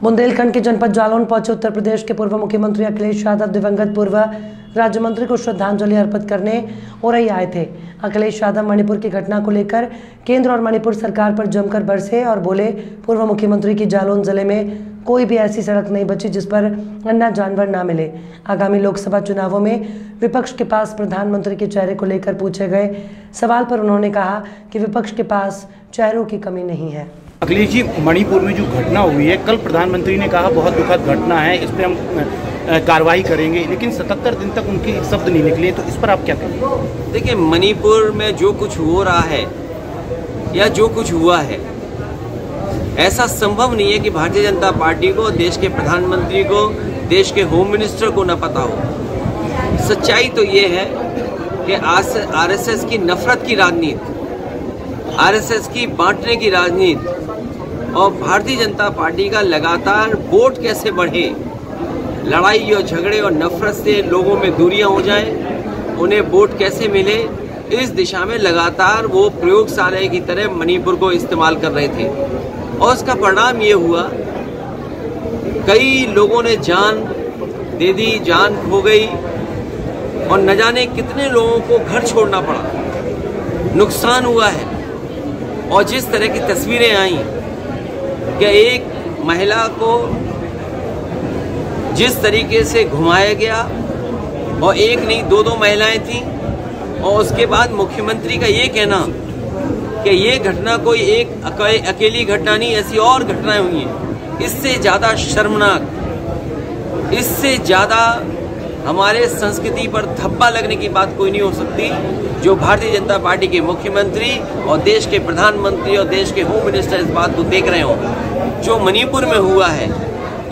बुंदेलखंड के जनपद जालौन पहुंचे उत्तर प्रदेश के पूर्व मुख्यमंत्री अखिलेश यादव दिवंगत पूर्व राज्य मंत्री को श्रद्धांजलि अर्पित करने औरई आए थे। अखिलेश यादव मणिपुर की घटना को लेकर केंद्र और मणिपुर सरकार पर जमकर बरसे और बोले, पूर्व मुख्यमंत्री की जालौन जिले में कोई भी ऐसी सड़क नहीं बची जिस पर अन्ना जानवर ना मिले। आगामी लोकसभा चुनावों में विपक्ष के पास प्रधानमंत्री के चेहरे को लेकर पूछे गए सवाल पर उन्होंने कहा कि विपक्ष के पास चेहरों की कमी नहीं है। अखिलेश जी, मणिपुर में जो घटना हुई है, कल प्रधानमंत्री ने कहा बहुत दुखद घटना है, इस पर हम कार्रवाई करेंगे, लेकिन 77 दिन तक उनके शब्द नहीं निकले, तो इस पर आप क्या कहेंगे? देखिए, मणिपुर में जो कुछ हो रहा है या जो कुछ हुआ है, ऐसा संभव नहीं है कि भारतीय जनता पार्टी को, देश के प्रधानमंत्री को, देश के होम मिनिस्टर को न पता हो। सच्चाई तो ये है कि आरएसएस की नफरत की राजनीति, आरएसएस की बांटने की राजनीति और भारतीय जनता पार्टी का लगातार वोट कैसे बढ़े, लड़ाई और झगड़े और नफरत से लोगों में दूरियां हो जाएं, उन्हें वोट कैसे मिले, इस दिशा में लगातार वो प्रयोगशाला की तरह मणिपुर को इस्तेमाल कर रहे थे। और उसका परिणाम ये हुआ, कई लोगों ने जान दे दी, जान खो गई और न जाने कितने लोगों को घर छोड़ना पड़ा, नुकसान हुआ है। और जिस तरह की तस्वीरें आई कि एक महिला को जिस तरीके से घुमाया गया, और एक नहीं दो महिलाएं थीं, और उसके बाद मुख्यमंत्री का ये कहना कि ये घटना कोई एक अकेली घटना नहीं, ऐसी और घटनाएं हुई हैं। इससे ज़्यादा शर्मनाक, इससे ज़्यादा हमारे संस्कृति पर धब्बा लगने की बात कोई नहीं हो सकती, जो भारतीय जनता पार्टी के मुख्यमंत्री और देश के प्रधानमंत्री और देश के होम मिनिस्टर इस बात को देख रहे हो। जो मणिपुर में हुआ है,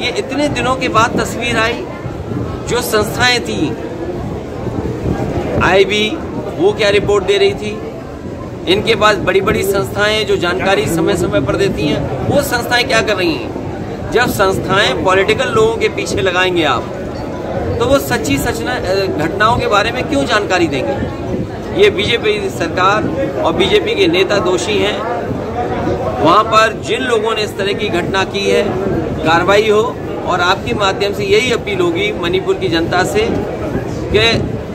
ये इतने दिनों के बाद तस्वीर आई। जो संस्थाएं थी, आईबी वो क्या रिपोर्ट दे रही थी, इनके पास बड़ी बड़ी संस्थाएं जो जानकारी समय समय पर देती हैं, वो संस्थाएं क्या कर रही हैं? जब संस्थाएं पॉलिटिकल लोगों के पीछे लगाएंगे आप, तो वो सच्ची घटनाओं के बारे में क्यों जानकारी देंगे? ये बीजेपी सरकार और बीजेपी के नेता दोषी हैं। वहाँ पर जिन लोगों ने इस तरह की घटना की है, कार्रवाई हो। और आपके माध्यम से यही अपील होगी मणिपुर की जनता से कि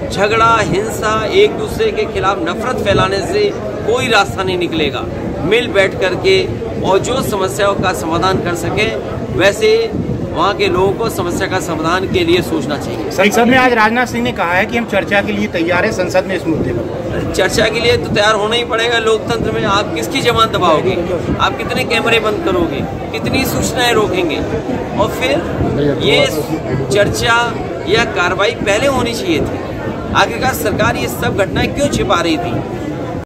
झगड़ा, हिंसा, एक दूसरे के खिलाफ नफरत फैलाने से कोई रास्ता नहीं निकलेगा। मिल बैठ करके और जो समस्याओं का समाधान कर सके, वैसे वहाँ के लोगों को समस्या का समाधान के लिए सोचना चाहिए। संसद में आज राजनाथ सिंह ने कहा है कि हम चर्चा के लिए तैयार हैं संसद में इस मुद्दे पर। चर्चा के लिए तो तैयार होना ही पड़ेगा। लोकतंत्र में आप किसकी जबान दबाओगे? आप कितने कैमरे बंद करोगे? कितनी सूचनाएं रोकेंगे? और फिर ये चर्चा या कार्रवाई पहले होनी चाहिए थी। आखिरकार सरकार ये सब घटनाएं क्यों छिपा रही थी?